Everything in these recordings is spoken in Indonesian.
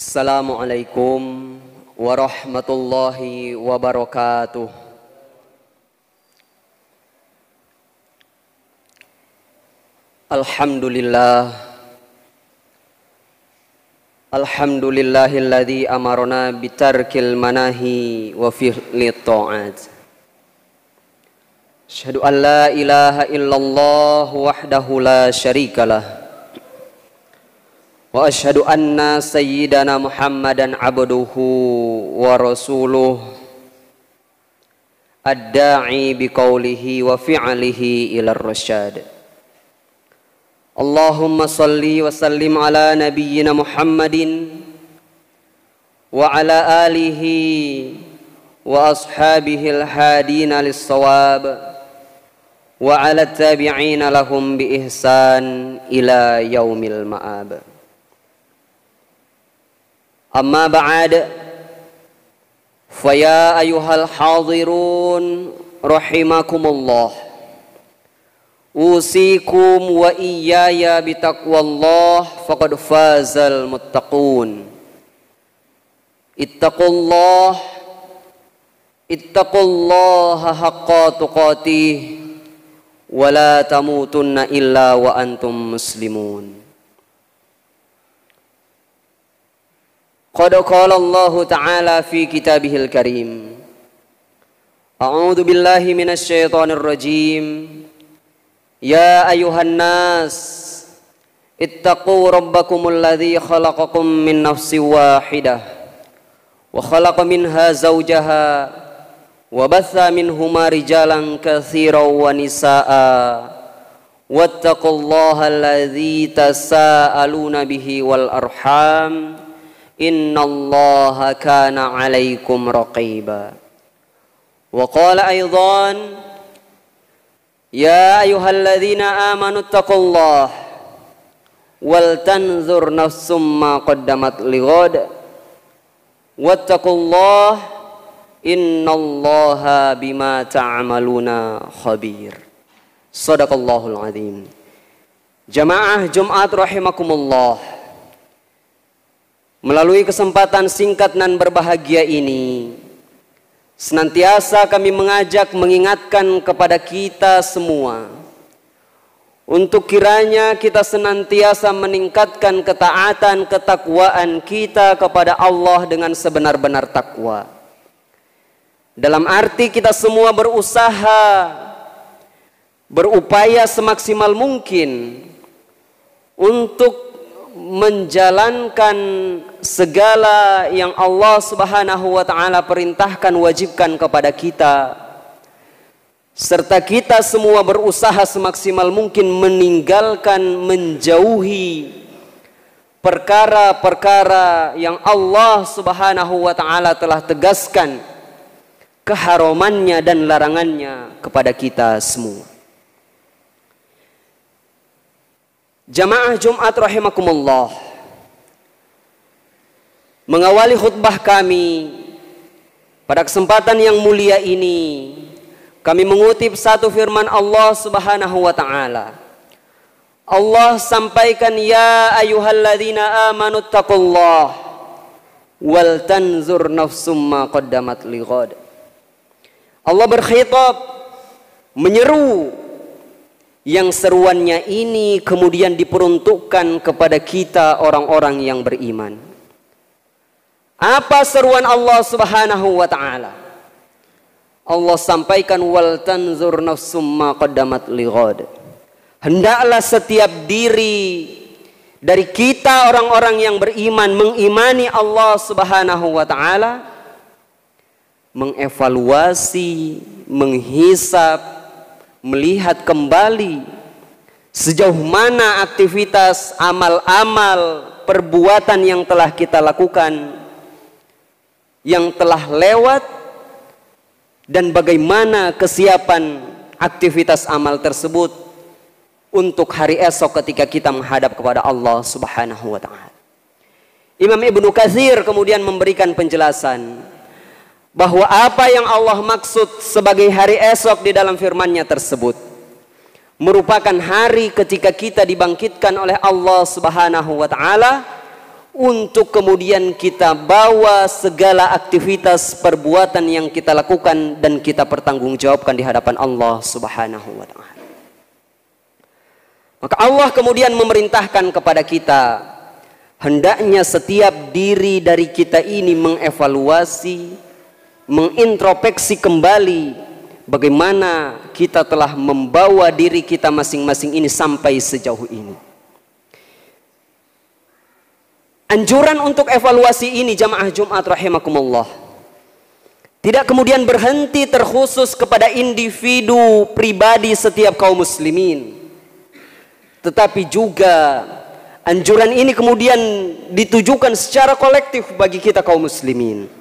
Assalamualaikum warahmatullahi wabarakatuh. Alhamdulillahilladzi amarna bitarkil manahi wa fi'li ta'at. Asyhadu an la ilaha illallah wahdahu la syarikalah. Wa asyhadu anna sayyidana Muhammadan abduhu wa rasuluh ad-da'i biqaulihi wa fi'lihi ila ar-rasyad. Allahumma salli wa sallim ala nabiyyina Muhammadin wa ala alihi wa ashabihi al-hadina lis-shawab wa ala tabi'ina lahum bi ihsan ila yaumil ma'ab. Amma ba'd, faya ayuhal hadirun rahimakumullah, usikum wa iyaya bitaqwallah faqad fazal muttaqun. Ittaqullaha haqqa tuqatih wa la tamutunna illa wa antum muslimun. Qad qala Allah Ta'ala fi kitabihil karim. A'udzu billahi minasy syaithanir rajim. Ya ayuhan nas, ittaqu rabbakumul ladzi khalaqakum min nafsin wahidah wa khalaqa minha zawjaha wa batha minhuma rijalan katsiran wa nisaa. Wattaqullaha alladzi tasaaluna bihi wal arham. Innallaha kana 'alaikum raqiba. Wa qala aidan, ya ayyuhalladzina amanu taqullaha wal tanzur nafsum ma qaddamat lighad wattaqullaha innallaha bima ta'maluna khabir. Shadaqallahul azim. Jamaah Jumat rahimakumullah. Melalui kesempatan singkat dan berbahagia ini, senantiasa kami mengajak mengingatkan kepada kita semua untuk kiranya kita senantiasa meningkatkan ketaatan, ketakwaan kita kepada Allah dengan sebenar-benar takwa. Dalam arti kita semua berusaha, berupaya semaksimal mungkin untuk menjalankan segala yang Allah Subhanahu wa Ta'ala perintahkan, wajibkan kepada kita, serta kita semua berusaha semaksimal mungkin meninggalkan, menjauhi perkara-perkara yang Allah Subhanahu wa Ta'ala telah tegaskan keharamannya dan larangannya kepada kita semua. Jamaah Jumat rahimakumullah, mengawali khutbah kami pada kesempatan yang mulia ini, kami mengutip satu firman Allah Subhanahu wa Ta'ala. Allah sampaikan, ya ayyuhalladzina amanu taqullaha wal tanzur nafsum ma qaddamat lighad. Allah berkhitab, menyeru, yang seruannya ini kemudian diperuntukkan kepada kita orang-orang yang beriman. Apa seruan Allah Subhanahu wa Ta'ala? Allah sampaikan, wal tanzur nafsum ma qaddamat lighad. Hendaklah setiap diri dari kita orang-orang yang beriman, mengimani Allah Subhanahu wa Ta'ala, mengevaluasi, menghisap, melihat kembali sejauh mana aktivitas, amal-amal, perbuatan yang telah kita lakukan, yang telah lewat, dan bagaimana kesiapan aktivitas amal tersebut untuk hari esok ketika kita menghadap kepada Allah Subhanahu wa Ta'ala. Imam Ibnu Katsir kemudian memberikan penjelasan bahwa apa yang Allah maksud sebagai hari esok di dalam firman-Nya tersebut merupakan hari ketika kita dibangkitkan oleh Allah Subhanahu wa Ta'ala untuk kemudian kita bawa segala aktivitas perbuatan yang kita lakukan dan kita pertanggungjawabkan di hadapan Allah Subhanahu wa ta'ala. Maka Allah kemudian memerintahkan kepada kita, hendaknya setiap diri dari kita ini mengevaluasi, mengintrospeksi kembali bagaimana kita telah membawa diri kita masing-masing ini sampai sejauh ini. Anjuran untuk evaluasi ini jamaah Jumat rahimakumullah tidak kemudian berhenti terkhusus kepada individu pribadi setiap kaum muslimin, tetapi juga anjuran ini kemudian ditujukan secara kolektif bagi kita kaum muslimin,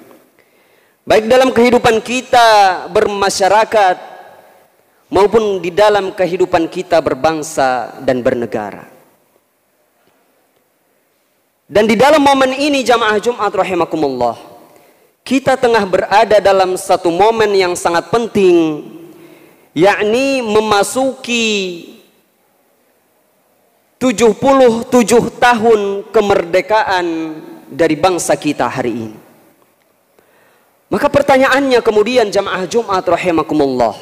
baik dalam kehidupan kita bermasyarakat maupun di dalam kehidupan kita berbangsa dan bernegara. Dan di dalam momen ini jamaah Jumat rahimakumullah, kita tengah berada dalam satu momen yang sangat penting, yakni memasuki 77 tahun kemerdekaan dari bangsa kita hari ini. Maka pertanyaannya kemudian jamaah Jumat rahimakumullah,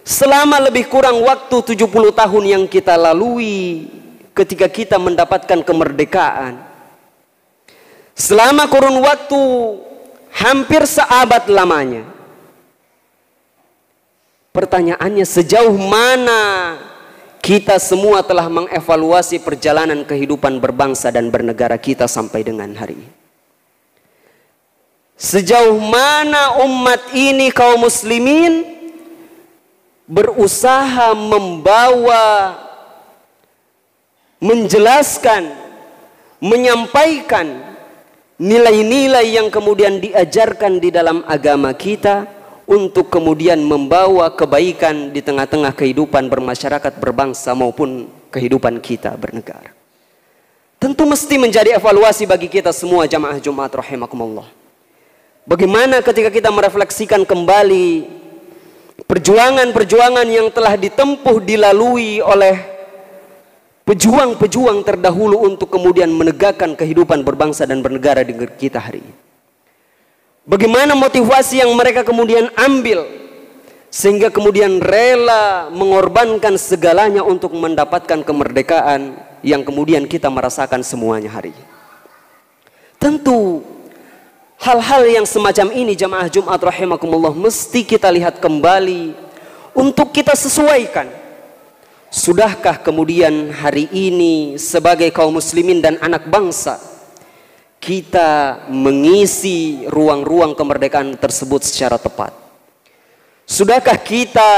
selama lebih kurang waktu 70 tahun yang kita lalui ketika kita mendapatkan kemerdekaan, selama kurun waktu hampir seabad lamanya, pertanyaannya sejauh mana kita semua telah mengevaluasi perjalanan kehidupan berbangsa dan bernegara kita sampai dengan hari ini? Sejauh mana umat ini kaum muslimin berusaha membawa, menjelaskan, menyampaikan nilai-nilai yang kemudian diajarkan di dalam agama kita untuk kemudian membawa kebaikan di tengah-tengah kehidupan bermasyarakat, berbangsa maupun kehidupan kita bernegara. Tentu mesti menjadi evaluasi bagi kita semua jamaah Jumat rahimakumullah. Bagaimana ketika kita merefleksikan kembali perjuangan-perjuangan yang telah ditempuh, dilalui oleh pejuang-pejuang terdahulu untuk kemudian menegakkan kehidupan berbangsa dan bernegara di negeri kita hari ini. Bagaimana motivasi yang mereka kemudian ambil sehingga kemudian rela mengorbankan segalanya untuk mendapatkan kemerdekaan yang kemudian kita merasakan semuanya hari ini. Tentu hal-hal yang semacam ini jamaah Jumat rahimakumullah mesti kita lihat kembali untuk kita sesuaikan. Sudahkah kemudian hari ini sebagai kaum muslimin dan anak bangsa kita mengisi ruang-ruang kemerdekaan tersebut secara tepat? Sudahkah kita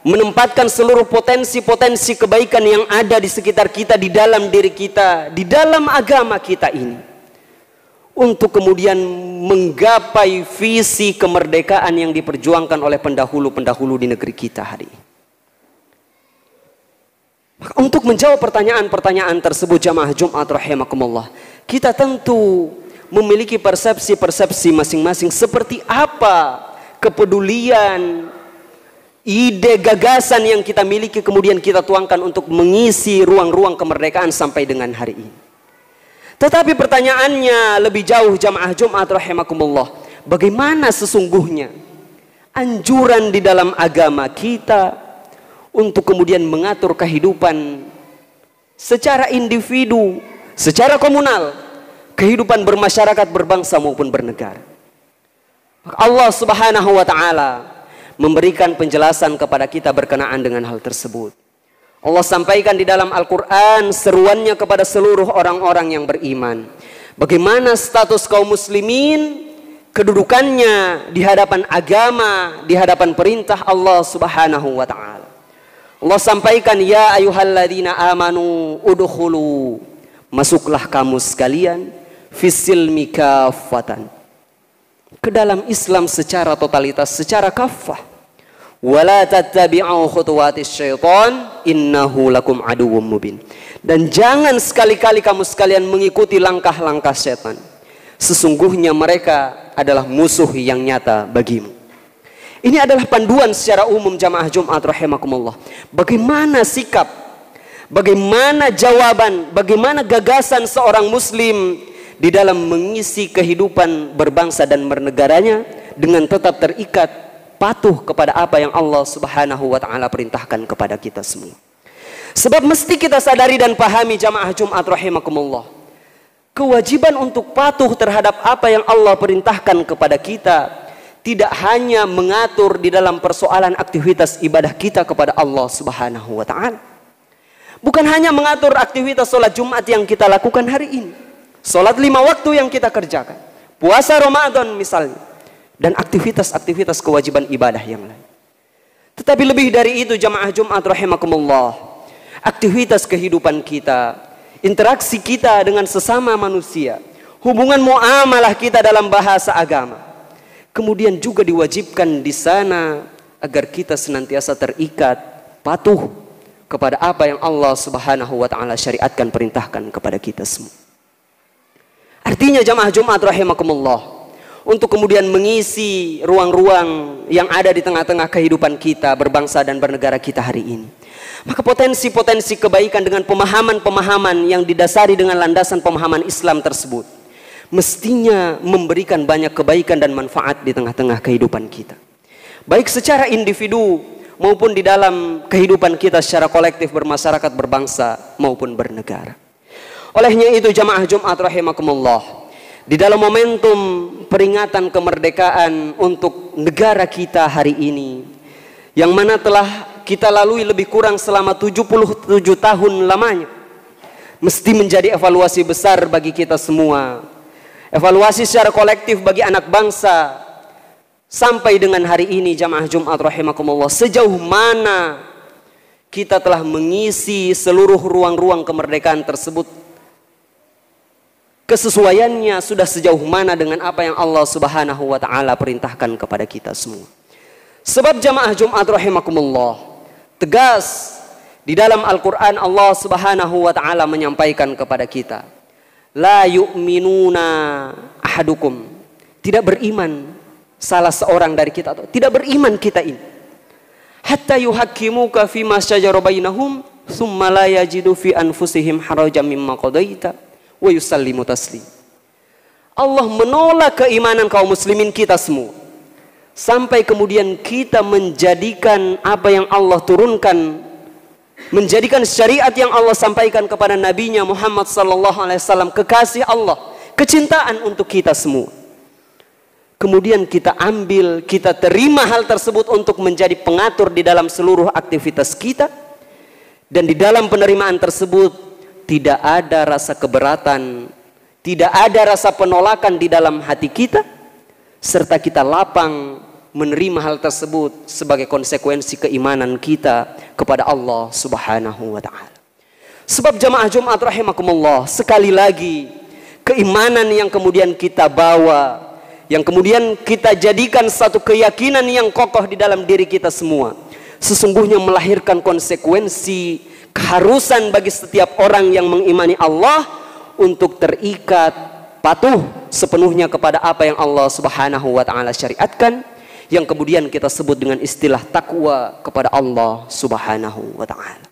menempatkan seluruh potensi-potensi kebaikan yang ada di sekitar kita, di dalam diri kita, di dalam agama kita ini, untuk kemudian menggapai visi kemerdekaan yang diperjuangkan oleh pendahulu-pendahulu di negeri kita hari ini? Untuk menjawab pertanyaan-pertanyaan tersebut jamaah Jumat rahimakumullah, kita tentu memiliki persepsi-persepsi masing-masing seperti apa kepedulian, ide, gagasan yang kita miliki kemudian kita tuangkan untuk mengisi ruang-ruang kemerdekaan sampai dengan hari ini. Tetapi pertanyaannya lebih jauh jamaah Jumat rahimakumullah, bagaimana sesungguhnya anjuran di dalam agama kita untuk kemudian mengatur kehidupan secara individu, secara komunal, kehidupan bermasyarakat, berbangsa maupun bernegara? Allah Subhanahu wa ta'ala memberikan penjelasan kepada kita berkenaan dengan hal tersebut. Allah sampaikan di dalam Al-Quran seruannya kepada seluruh orang-orang yang beriman, bagaimana status kaum muslimin, kedudukannya di hadapan agama, di hadapan perintah Allah Subhanahu wa ta'ala. Allah sampaikan, ya ayyuhalladzina amanu udkhulu, masuklah kamu sekalian, fisilmi kaffatan, ke dalam Islam secara totalitas, secara kaffah. Wala tattabi'u khutuwatis syaitan innahu lakum aduwwum mubin. Dan jangan sekali-kali kamu sekalian mengikuti langkah-langkah setan, sesungguhnya mereka adalah musuh yang nyata bagimu. Ini adalah panduan secara umum jamaah Jumat rahimakumullah. Bagaimana sikap, bagaimana jawaban, bagaimana gagasan seorang muslim di dalam mengisi kehidupan berbangsa dan bernegaranya dengan tetap terikat patuh kepada apa yang Allah Subhanahu wa taala perintahkan kepada kita semua. Sebab mesti kita sadari dan pahami jamaah Jumat rahimakumullah, kewajiban untuk patuh terhadap apa yang Allah perintahkan kepada kita tidak hanya mengatur di dalam persoalan aktivitas ibadah kita kepada Allah Subhanahu wa taala. Bukan hanya mengatur aktivitas sholat Jumat yang kita lakukan hari ini, sholat 5 waktu yang kita kerjakan, puasa Ramadan misalnya, dan aktivitas-aktivitas kewajiban ibadah yang lain. Tetapi lebih dari itu jamaah Jumat rahimakumullah, aktivitas kehidupan kita, interaksi kita dengan sesama manusia, hubungan muamalah kita dalam bahasa agama, kemudian juga diwajibkan di sana agar kita senantiasa terikat, patuh kepada apa yang Allah Subhanahu wa taala syariatkan, perintahkan kepada kita semua. Artinya jamaah Jumat rahimakumullah, untuk kemudian mengisi ruang-ruang yang ada di tengah-tengah kehidupan kita berbangsa dan bernegara kita hari ini, maka potensi-potensi kebaikan dengan pemahaman-pemahaman yang didasari dengan landasan pemahaman Islam tersebut mestinya memberikan banyak kebaikan dan manfaat di tengah-tengah kehidupan kita, baik secara individu maupun di dalam kehidupan kita secara kolektif bermasyarakat, berbangsa maupun bernegara. Olehnya itu jamaah Jumat rahimakumullah, di dalam momentum peringatan kemerdekaan untuk negara kita hari ini, yang mana telah kita lalui lebih kurang selama 77 tahun lamanya, mesti menjadi evaluasi besar bagi kita semua, evaluasi secara kolektif bagi anak bangsa. Sampai dengan hari ini jamaah Jumat rahimakumullah, sejauh mana kita telah mengisi seluruh ruang-ruang kemerdekaan tersebut, kesesuaiannya sudah sejauh mana dengan apa yang Allah Subhanahu wa taala perintahkan kepada kita semua. Sebab jamaah Jumat rahimakumullah, tegas di dalam Al-Qur'an Allah Subhanahu wa taala menyampaikan kepada kita, la yu'minuna ahadukum, tidak beriman salah seorang dari kita, atau tidak beriman kita ini, hatta yuhakkimuka fima syajara bainahum thumma la yajidu fi anfusihim harajan mimma qadaita wa yusallimu taslim. Allah menolak keimanan kaum muslimin kita semua sampai kemudian kita menjadikan apa yang Allah turunkan, menjadikan syariat yang Allah sampaikan kepada nabinya Muhammad sallallahu alaihi wasallam kekasih Allah, kecintaan untuk kita semua. Kemudian kita ambil, kita terima hal tersebut untuk menjadi pengatur di dalam seluruh aktivitas kita, dan di dalam penerimaan tersebut tidak ada rasa keberatan, tidak ada rasa penolakan di dalam hati kita, serta kita lapang menerima hal tersebut sebagai konsekuensi keimanan kita kepada Allah Subhanahu wa taala. Sebab jamaah Jumat rahimakumullah, sekali lagi keimanan yang kemudian kita bawa, yang kemudian kita jadikan satu keyakinan yang kokoh di dalam diri kita semua, sesungguhnya melahirkan konsekuensi keharusan bagi setiap orang yang mengimani Allah untuk terikat, patuh sepenuhnya kepada apa yang Allah Subhanahu wa taala syariatkan, yang kemudian kita sebut dengan istilah takwa kepada Allah Subhanahu wa taala.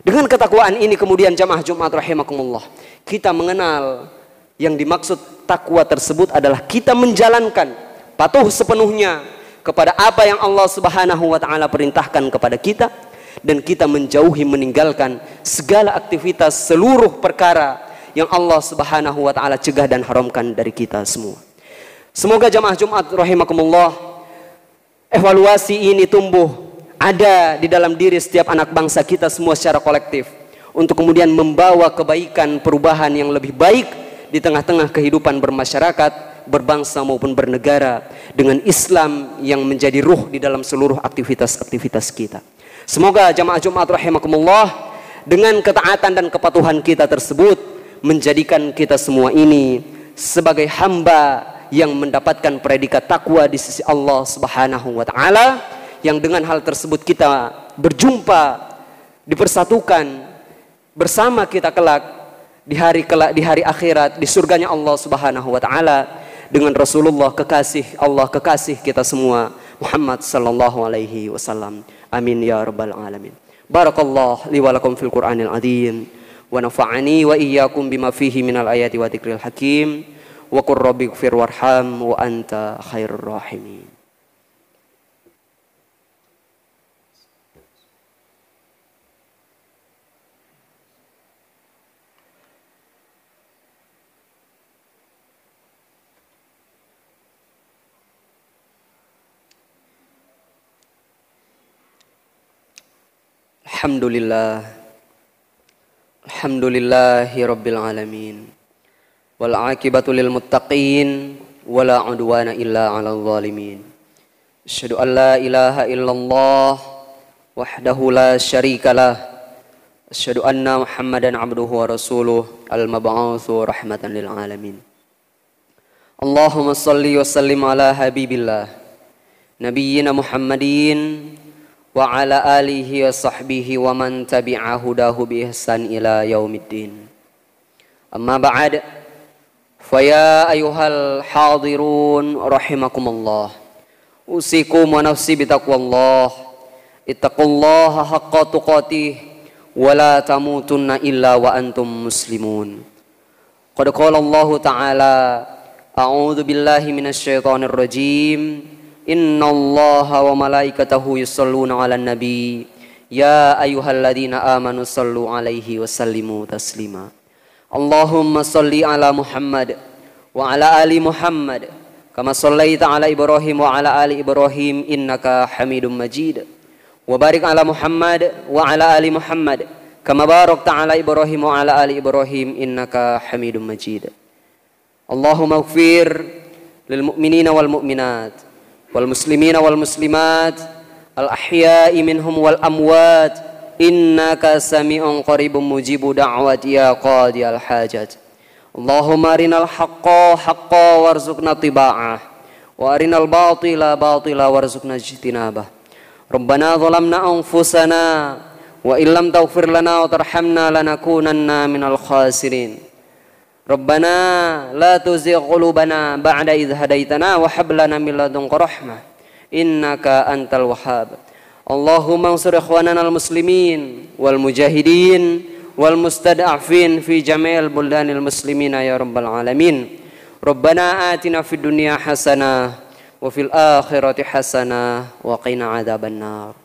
Dengan ketakwaan ini kemudian jamaah Jumat rahimakumullah, kita mengenal yang dimaksud takwa tersebut adalah kita menjalankan patuh sepenuhnya kepada apa yang Allah Subhanahu wa taala perintahkan kepada kita, dan kita menjauhi, meninggalkan segala aktivitas, seluruh perkara yang Allah Subhanahu wa taala cegah dan haramkan dari kita semua. Semoga jamaah Jumat rahimakumullah, evaluasi ini tumbuh ada di dalam diri setiap anak bangsa kita semua secara kolektif, untuk kemudian membawa kebaikan, perubahan yang lebih baik di tengah-tengah kehidupan bermasyarakat, berbangsa maupun bernegara, dengan Islam yang menjadi ruh di dalam seluruh aktivitas-aktivitas kita. Semoga jamaah Jumat rahimakumullah, dengan ketaatan dan kepatuhan kita tersebut menjadikan kita semua ini sebagai hamba yang mendapatkan predikat takwa di sisi Allah Subhanahu wa taala, yang dengan hal tersebut kita berjumpa, dipersatukan bersama kita kelak di hari akhirat, di surganya Allah Subhanahu wa taala, dengan Rasulullah kekasih Allah, kekasih kita semua, Muhammad sallallahu alaihi wasallam. Amin ya rabbal alamin. Barakallahu li wa lakum fil Qur'anil azim wa nafa'ani wa iyyakum bima fihi minal ayati wa dzikril hakim wa qur rabbighfir warham wa anta khairur rahimin. Alhamdulillahi rabbil alamin wal aqibatu lil muttaqin wala udwana illa 'alal zalimin. Asyhadu an la ilaha illallah wahdahu la syarikalah. Asyhadu anna Muhammadan 'abduhu wa rasuluh al-mab'utsu rahmatan lil alamin. Allahumma shalli wa sallim ala habibillah nabiyyina Muhammadin wa ala alihi wa sahbihi wa man tabi'a hudahu bi ihsan ila yaumiddin. Amma ba'd, fa ya ayyuhal hadirun rahimakumullah, usikum wa nafsi bitaqwallah, ittaqullaha haqqa tuqatih wa la tamutunna illa wa antum muslimun. Qad qala Allah ta'ala, a'udzu billahi minasy syaithanir rajim. Innallaha wa malaikatahu yusholluna 'alan nabi ya ayyuhalladzina amanu shallu 'alaihi wa sallimu taslima. Allahumma shalli 'ala Muhammad wa 'ala ali Muhammad kama shallaita 'ala Ibrahim wa 'ala ali Ibrahim innaka Hamidum Majid. Wa barik 'ala Muhammad wa 'ala ali Muhammad kama barakta 'ala Ibrahim wa 'ala ali Ibrahim innaka Hamidum Majid. Allahumma ighfir lil mu'minina wal mu'minat wal muslimina wal muslimat al ahya'i minhum wal amwat innaka sami'un qaribun mujibu da'wat ya qadiyal hajat. Allahumma arinal haqqa haqqa warzuqna tiba'ah wa arinal batila batila warzuqna ijtinabah. Rabbana zalamna anfusana wa illam taghfir lana wa tarhamna lanakunanna minal khasirin. Rabbana la tuzigh qulubana ba'da idh hadaitana wa hab lana min ladunka rahmah innaka antal wahhab. Allahumma ansur ikhwanana al-muslimin wal mujahidin wal mustad'afin fi jami'il buldanil muslimina ya rabbal alamin. Rabbana atina fid dunya hasanah wa fil akhirati hasanah wa qina adzabannar.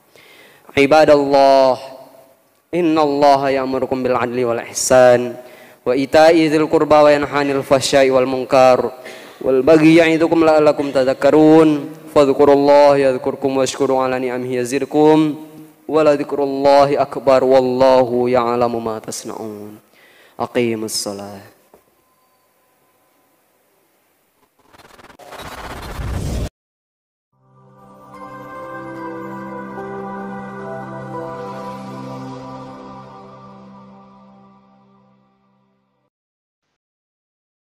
Ibadallah, innallaha ya'murukum bil 'adli wal ihsan wa ita'i dzil qurba wa yanha 'anil fahsya'i wal munkar wal baghi ya'idukum la'allakum tadhakkarun. Fadhkurullaha yadhkurkum washkuru 'ala ni'amihi yazidkum wa la dzikrullahi akbar wallahu ya'lamu ma tasna'un. Aqimus shalah.